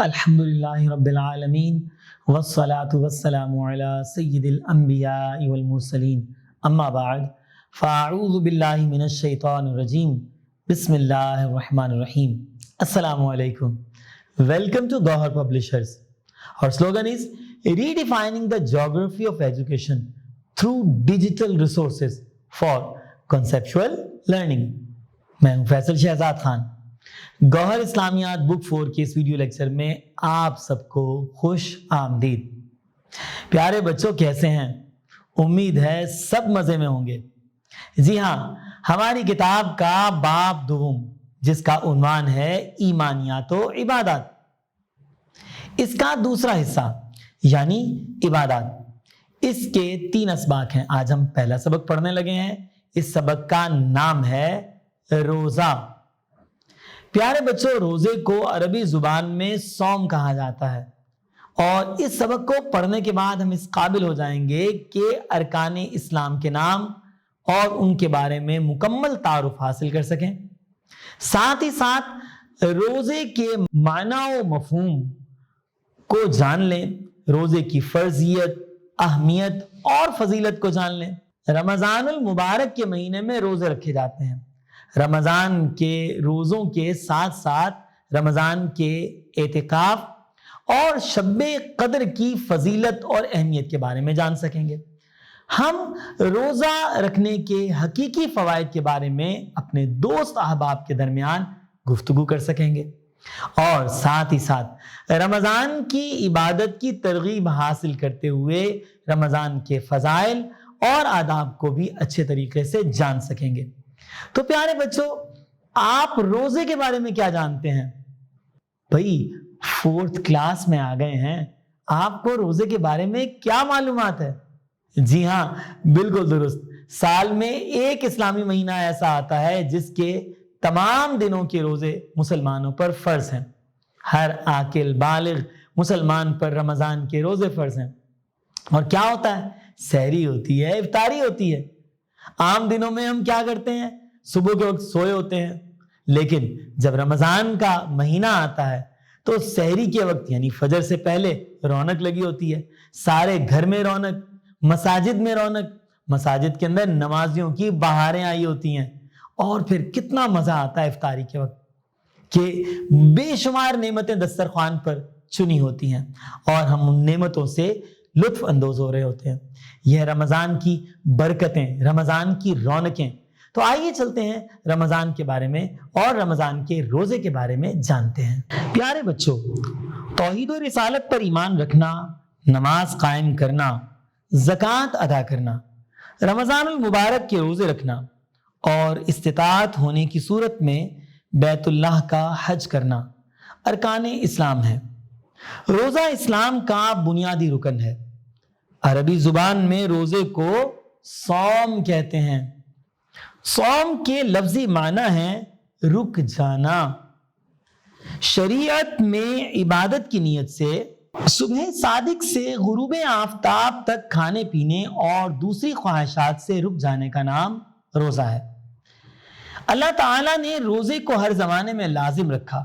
الحمد للہ رب العالمین والصلاة والسلام علی سید الانبیاء والمرسلین اما بعد فاعوذ باللہ من الشیطان الرجیم بسم اللہ الرحمن الرحیم. السلام علیکم. Welcome to Gauhar Publishers. Our slogan is redefining the geography of education through digital resources for conceptual learning. میں ہوں فیصل شہزاد خان. گوہر اسلامیات بک 4 کے اس ویڈیو لیکچر میں آپ سب کو خوش آمدید. پیارے بچوں کیسے ہیں؟ امید ہے سب مزے میں ہوں گے. جی ہاں، ہماری کتاب کا باب دوم جس کا عنوان ہے ایمانیات و عبادات، اس کا دوسرا حصہ یعنی عبادات، اس کے 3 اسباق ہیں. آج ہم پہلا سبق پڑھنے لگے ہیں. اس سبق کا نام ہے روزہ. پیارے بچوں، روزے کو عربی زبان میں صوم کہا جاتا ہے، اور اس سبق کو پڑھنے کے بعد ہم اس قابل ہو جائیں گے کہ ارکان اسلام کے نام اور ان کے بارے میں مکمل تعارف حاصل کر سکیں. ساتھ ہی ساتھ روزے کے معنی و مفہوم کو جان لیں، روزے کی فرضیت، اہمیت اور فضیلت کو جان لیں. رمضان المبارک کے مہینے میں روزے رکھے جاتے ہیں. رمضان کے روزوں کے ساتھ ساتھ رمضان کے اعتکاف اور شب قدر کی فضیلت اور اہمیت کے بارے میں جان سکیں گے. ہم روزہ رکھنے کے حقیقی فوائد کے بارے میں اپنے دوست احباب کے درمیان گفتگو کر سکیں گے، اور ساتھ ہی ساتھ رمضان کی عبادت کی ترغیب حاصل کرتے ہوئے رمضان کے فضائل اور آداب کو بھی اچھے طریقے سے جان سکیں گے. تو پیارے بچوں، آپ روزے کے بارے میں کیا جانتے ہیں؟ بھائی 4th کلاس میں آ گئے ہیں، آپ کو روزے کے بارے میں کیا معلومات ہے؟ جی ہاں، بالکل درست. سال میں ایک اسلامی مہینہ ایسا آتا ہے جس کے تمام دنوں کے روزے مسلمانوں پر فرض ہیں. ہر عاقل بالغ مسلمان پر رمضان کے روزے فرض ہیں. اور کیا ہوتا ہے؟ سحری ہوتی ہے، افطاری ہوتی ہے. عام دنوں میں ہم کیا کرتے ہیں؟ صبح کے وقت سوئے ہوتے ہیں، لیکن جب رمضان کا مہینہ آتا ہے تو سحری کے وقت یعنی فجر سے پہلے رونق لگی ہوتی ہے. سارے گھر میں رونق، مساجد میں رونق، مساجد کے اندر نمازیوں کی بہاریں آئی ہوتی ہیں. اور پھر کتنا مزہ آتا ہے افطاری کے وقت کہ بے شمار نعمتیں دسترخوان پر چنی ہوتی ہیں اور ہم ان نعمتوں سے لطف اندوز ہو رہے ہوتے ہیں. یہ رمضان کی برکتیں، رمضان کی رونقیں. تو آئیے چلتے ہیں رمضان کے بارے میں اور رمضان کے روزے کے بارے میں جانتے ہیں. پیارے بچوں، توحید و رسالت پر ایمان رکھنا، نماز قائم کرنا، زکوٰۃ ادا کرنا، رمضان المبارک کے روزے رکھنا اور استطاعت ہونے کی صورت میں بیت اللہ کا حج کرنا ارکان اسلام ہے. روزہ اسلام کا بنیادی رکن ہے. عربی زبان میں روزے کو صوم کہتے ہیں. صوم کے لفظی معنی ہے رک جانا. شریعت میں عبادت کی نیت سے صبح صادق سے غروب آفتاب تک کھانے پینے اور دوسری خواہشات سے رک جانے کا نام روزہ ہے. اللہ تعالیٰ نے روزے کو ہر زمانے میں لازم رکھا.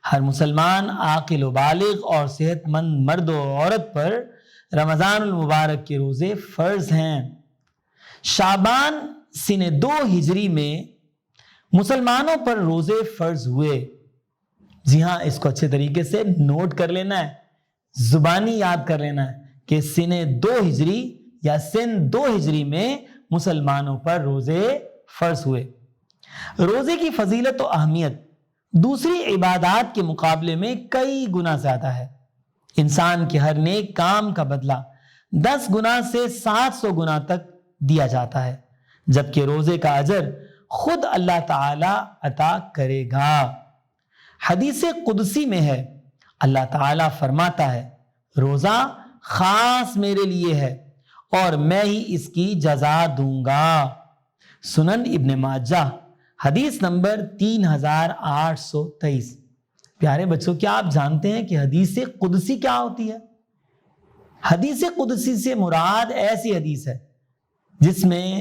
ہر مسلمان عاقل و بالغ اور صحت مند مرد و عورت پر رمضان المبارک کے روزے فرض ہیں. شعبان سن 2 ہجری میں مسلمانوں پر روزے فرض ہوئے. جی ہاں، اس کو اچھے طریقے سے نوٹ کر لینا ہے، زبانی یاد کر لینا ہے کہ سن 2 ہجری یا سن 2 ہجری میں مسلمانوں پر روزے فرض ہوئے. روزے کی فضیلت و اہمیت دوسری عبادات کے مقابلے میں کئی گنا زیادہ ہے. انسان کے ہر نیک کام کا بدلہ 10 گنا سے 700 گنا تک دیا جاتا ہے، جبکہ روزے کا اجر خود اللہ تعالی عطا کرے گا. حدیث قدسی میں ہے، اللہ تعالی فرماتا ہے روزہ خاص میرے لیے ہے اور میں ہی اس کی جزا دوں گا. سنن ابن ماجہ حدیث نمبر 3823. پیارے بچوں، کیا آپ جانتے ہیں کہ حدیث قدسی کیا ہوتی ہے؟ حدیث قدسی سے مراد ایسی حدیث ہے جس میں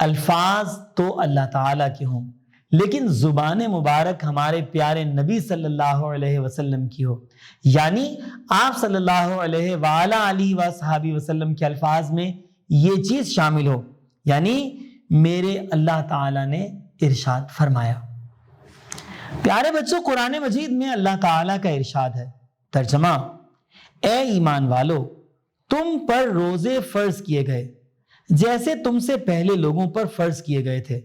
الفاظ تو اللہ تعالیٰ کے ہوں، لیکن زبان مبارک ہمارے پیارے نبی صلی اللہ علیہ وسلم کی ہو، یعنی آپ صلی اللہ علیہ وآلہ وصحبہ وسلم کے الفاظ میں یہ چیز شامل ہو، یعنی میرے اللہ تعالیٰ نے ارشاد فرمایا۔ پیارے بچوں، قرآن مجید میں اللہ تعالیٰ کا ارشاد ہے، ترجمہ: اے ایمان والو، تم پر روزے فرض کیے گئے جیسے تم سے پہلے لوگوں پر فرض کیے گئے تھے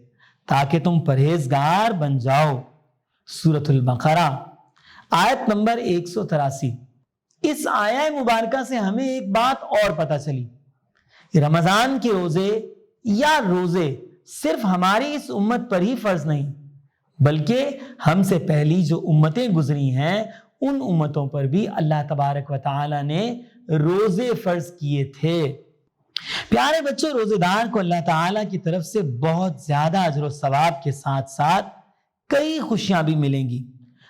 تاکہ تم پرہیزگار بن جاؤ۔ سورۃ البقرہ آیت نمبر 183۔ اس آیہ مبارکہ سے ہمیں ایک بات اور پتہ چلی، رمضان کے روزے یا روزے صرف ہماری اس امت پر ہی فرض نہیں، بلکہ ہم سے پہلی جو امتیں گزری ہیں ان امتوں پر بھی اللہ تبارک و تعالی نے روزے فرض کیے تھے۔ پیارے بچوں، روزے دار کو اللہ تعالیٰ کی طرف سے بہت زیادہ اجر و ثواب کے ساتھ ساتھ کئی خوشیاں بھی ملیں گی۔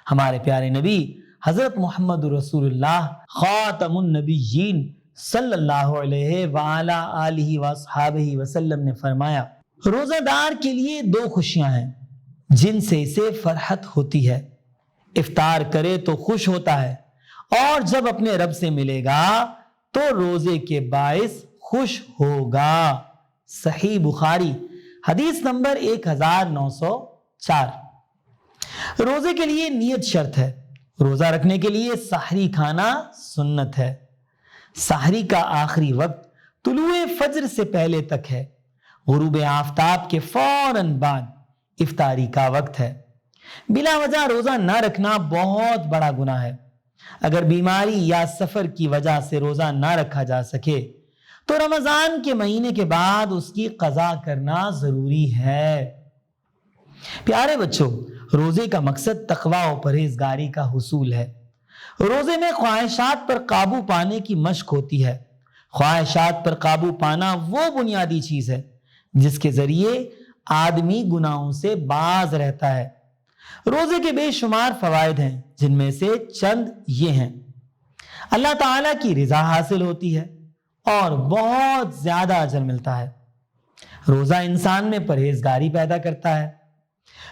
ہمارے پیارے نبی حضرت محمد رسول اللہ خاتم النبیین صلی اللہ علیہ وآلہ آلہ وصحبہ وسلم نے فرمایا، روزہ دار کے لیے دو خوشیاں ہیں جن سے اسے فرحت ہوتی ہے۔ افطار کرے تو خوش ہوتا ہے، اور جب اپنے رب سے ملے گا تو روزے کے باعث خوش ہوگا۔ صحیح بخاری حدیث نمبر 1904۔ روزے کے لیے نیت شرط ہے۔ روزہ رکھنے کے لیے سحری کھانا سنت ہے۔ سحری کا آخری وقت طلوع فجر سے پہلے تک ہے، غروب آفتاب کے فوراً بعد افطاری کا وقت ہے۔ بلا وجہ روزہ نہ رکھنا بہت بڑا گناہ ہے۔ اگر بیماری یا سفر کی وجہ سے روزہ نہ رکھا جا سکے تو رمضان کے مہینے کے بعد اس کی قضا کرنا ضروری ہے۔ پیارے بچوں، روزے کا مقصد تقویٰ و پرہیزگاری کا حصول ہے۔ روزے میں خواہشات پر قابو پانے کی مشق ہوتی ہے۔ خواہشات پر قابو پانا وہ بنیادی چیز ہے جس کے ذریعے آدمی گناہوں سے باز رہتا ہے۔ روزے کے بے شمار فوائد ہیں، جن میں سے چند یہ ہیں: اللہ تعالیٰ کی رضا حاصل ہوتی ہے اور بہت زیادہ اجر ملتا ہے۔ روزہ انسان میں پرہیزگاری پیدا کرتا ہے۔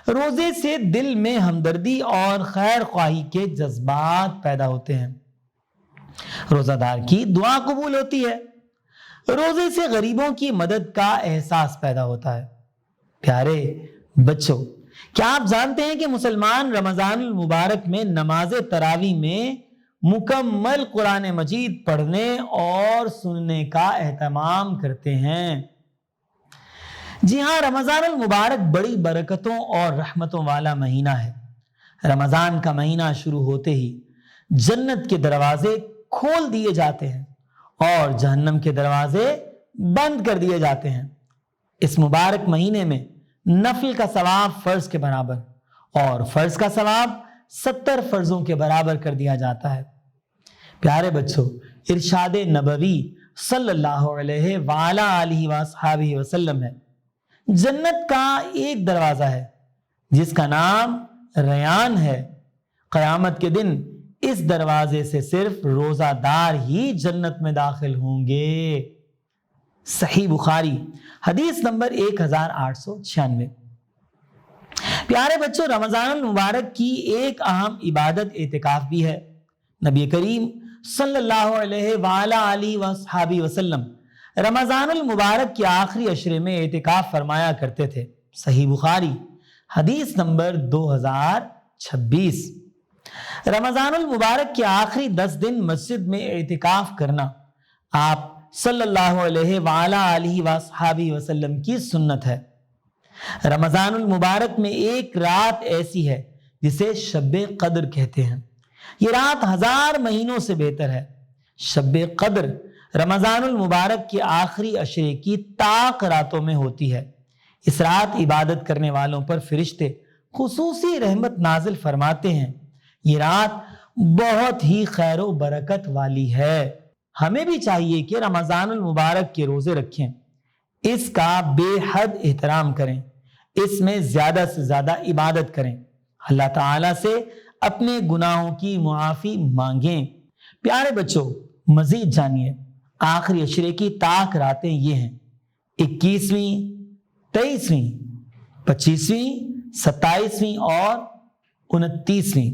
روزے سے دل میں ہمدردی اور خیر خواہی کے جذبات پیدا ہوتے ہیں۔ روزہ دار کی دعا قبول ہوتی ہے۔ روزے سے غریبوں کی مدد کا احساس پیدا ہوتا ہے۔ پیارے بچوں، کیا آپ جانتے ہیں کہ مسلمان رمضان المبارک میں نماز تراویح میں مکمل قرآن مجید پڑھنے اور سننے کا اہتمام کرتے ہیں؟ جی ہاں، رمضان المبارک بڑی برکتوں اور رحمتوں والا مہینہ ہے۔ رمضان کا مہینہ شروع ہوتے ہی جنت کے دروازے کھول دیے جاتے ہیں اور جہنم کے دروازے بند کر دیے جاتے ہیں۔ اس مبارک مہینے میں نفل کا ثواب فرض کے برابر اور فرض کا ثواب 70 فرضوں کے برابر کر دیا جاتا ہے۔ پیارے بچوں، ارشاد نبوی صلی اللہ علیہ وآلہ آلہ وصحبہ وسلم ہے، جنت کا ایک دروازہ ہے جس کا نام ریان ہے۔ قیامت کے دن اس دروازے سے صرف روزہ دار ہی جنت میں داخل ہوں گے۔ صحیح بخاری حدیث نمبر 1896۔ پیارے بچوں، رمضان المبارک کی ایک اہم عبادت اعتکاف بھی ہے۔ نبی کریم صلی اللہ علیہ وآلہ آلہ وصحبہ وسلم رمضان المبارک کے آخری عشرے میں اعتکاف فرمایا کرتے تھے۔ صحیح بخاری حدیث نمبر 2026۔ رمضان المبارک کے آخری 10 دن مسجد میں اعتکاف کرنا آپ صلی اللہ علیہ وآلہ آلہ وصحبہ وسلم کی سنت ہے۔ رمضان المبارک میں ایک رات ایسی ہے جسے شب قدر کہتے ہیں۔ یہ رات 1000 مہینوں سے بہتر ہے۔ شب قدر رمضان المبارک کے آخری عشرے کی طاق راتوں میں ہوتی ہے۔ اس رات عبادت کرنے والوں پر فرشتے خصوصی رحمت نازل فرماتے ہیں۔ یہ رات بہت ہی خیر و برکت والی ہے۔ ہمیں بھی چاہیے کہ رمضان المبارک کے روزے رکھیں، اس کا بے حد احترام کریں، اس میں زیادہ سے زیادہ عبادت کریں، اللہ تعالیٰ سے اپنے گناہوں کی معافی مانگیں۔ پیارے بچوں، مزید جانیے آخری عشرے کی طاق راتیں یہ ہیں: 21ویں، 23ویں، 25ویں، 27ویں اور 29ویں۔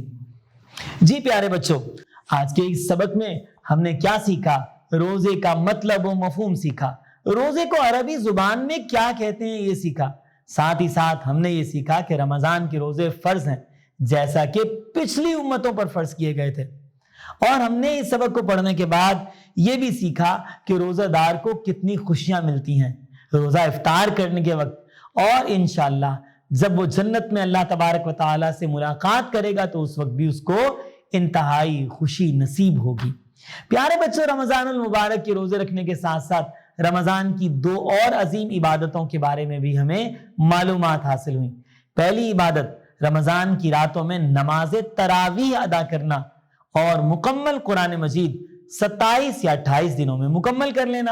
جی پیارے بچوں، آج کے اس سبق میں ہم نے کیا سیکھا؟ روزے کا مطلب و مفہوم سیکھا، روزے کو عربی زبان میں کیا کہتے ہیں یہ سیکھا، ساتھ ہی ساتھ ہم نے یہ سیکھا کہ رمضان کے روزے فرض ہیں جیسا کہ پچھلی امتوں پر فرض کیے گئے تھے، اور ہم نے اس سبق کو پڑھنے کے بعد یہ بھی سیکھا کہ روزہ دار کو کتنی خوشیاں ملتی ہیں روزہ افطار کرنے کے وقت، اور انشاءاللہ جب وہ جنت میں اللہ تبارک و تعالیٰ سے ملاقات کرے گا تو اس وقت بھی اس کو انتہائی خوشی نصیب ہوگی۔ پیارے بچوں، رمضان المبارک کے روزے رکھنے کے ساتھ ساتھ رمضان کی 2 اور عظیم عبادتوں کے بارے میں بھی ہمیں معلومات حاصل ہوئیں۔ پہلی عبادت رمضان کی راتوں میں نماز تراویح ادا کرنا اور مکمل قرآن مجید 27 یا 28 دنوں میں مکمل کر لینا،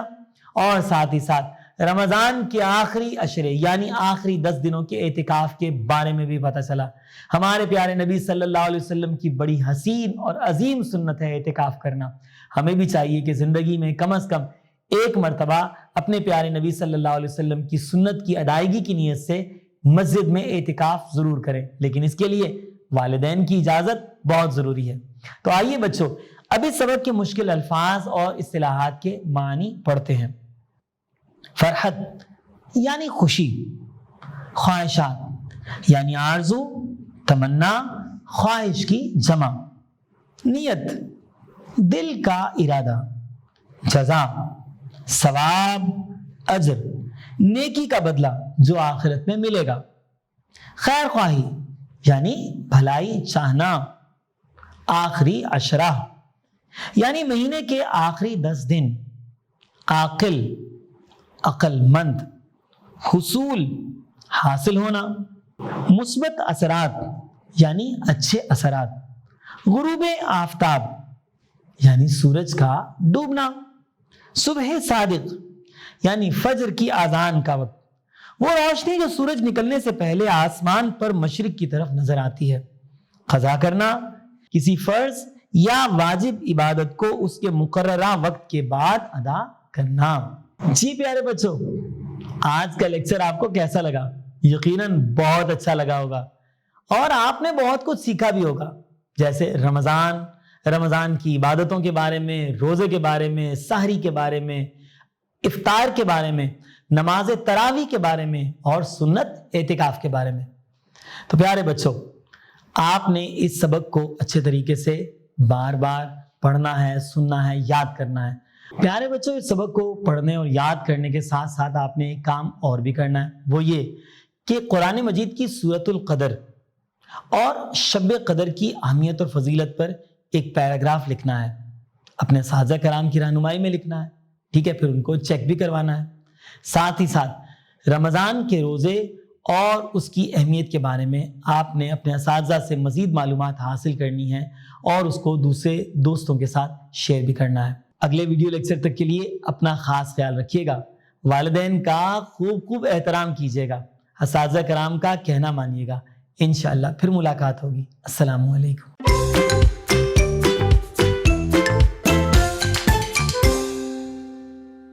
اور ساتھ ہی ساتھ رمضان کے آخری عشرے یعنی آخری 10 دنوں کے اعتکاف کے بارے میں بھی پتہ چلا۔ ہمارے پیارے نبی صلی اللہ علیہ وسلم کی بڑی حسین اور عظیم سنت ہے اعتکاف کرنا۔ ہمیں بھی چاہیے کہ زندگی میں کم از کم ایک مرتبہ اپنے پیارے نبی صلی اللہ علیہ وسلم کی سنت کی ادائیگی کی نیت سے مسجد میں اعتکاف ضرور کریں، لیکن اس کے لیے والدین کی اجازت بہت ضروری ہے۔ تو آئیے بچوں، اب اس سبق کے مشکل الفاظ اور اصطلاحات کے معنی پڑھتے ہیں۔ فرحت یعنی خوشی، خواہشات یعنی آرزو، تمنا، خواہش کی جمع، نیت دل کا ارادہ، جزا ثواب، اجر نیکی کا بدلہ جو آخرت میں ملے گا، خیر خواہی یعنی بھلائی چاہنا، آخری عشرہ یعنی مہینے کے آخری 10 دن، عاقل عقل مند، حصول حاصل ہونا، مثبت اثرات یعنی اچھے اثرات، غروب آفتاب یعنی سورج کا ڈوبنا، صبح صادق یعنی فجر کی اذان کا وقت، وہ روشنی جو سورج نکلنے سے پہلے آسمان پر مشرق کی طرف نظر آتی ہے، قضا کرنا کسی فرض یا واجب عبادت کو اس کے مقررہ وقت کے بعد ادا کرنا۔ جی پیارے بچوں، آج کا لیکچر آپ کو کیسا لگا؟ یقیناً بہت اچھا لگا ہوگا، اور آپ نے بہت کچھ سیکھا بھی ہوگا، جیسے رمضان کی عبادتوں کے بارے میں، روزے کے بارے میں، سحری کے بارے میں، افطار کے بارے میں، نماز تراویح کے بارے میں، اور سنت اعتکاف کے بارے میں۔ تو پیارے بچوں، آپ نے اس سبق کو اچھے طریقے سے بار بار پڑھنا ہے، سننا ہے، یاد کرنا ہے۔ پیارے بچوں، اس سبق کو پڑھنے اور یاد کرنے کے ساتھ ساتھ آپ نے ایک کام اور بھی کرنا ہے، وہ یہ کہ قرآن مجید کی سورۃ القدر اور شب قدر کی اہمیت اور فضیلت پر ایک پیراگراف لکھنا ہے، اپنے اساتذہ کرام کی رہنمائی میں لکھنا ہے، ٹھیک ہے؟ پھر ان کو چیک بھی کروانا ہے۔ ساتھ ہی ساتھ رمضان کے روزے اور اس کی اہمیت کے بارے میں آپ نے اپنے اساتذہ سے مزید معلومات حاصل کرنی ہے اور اس کو دوسرے دوستوں کے ساتھ شیئر بھی کرنا ہے۔ اگلے ویڈیو لیکچر تک کے لیے اپنا خاص خیال رکھیے گا، والدین کا خوب احترام کیجیے گا، اساتذہ کرام کا کہنا مانیے گا۔ انشاءاللہ پھر ملاقات ہوگی۔ السلام علیکم۔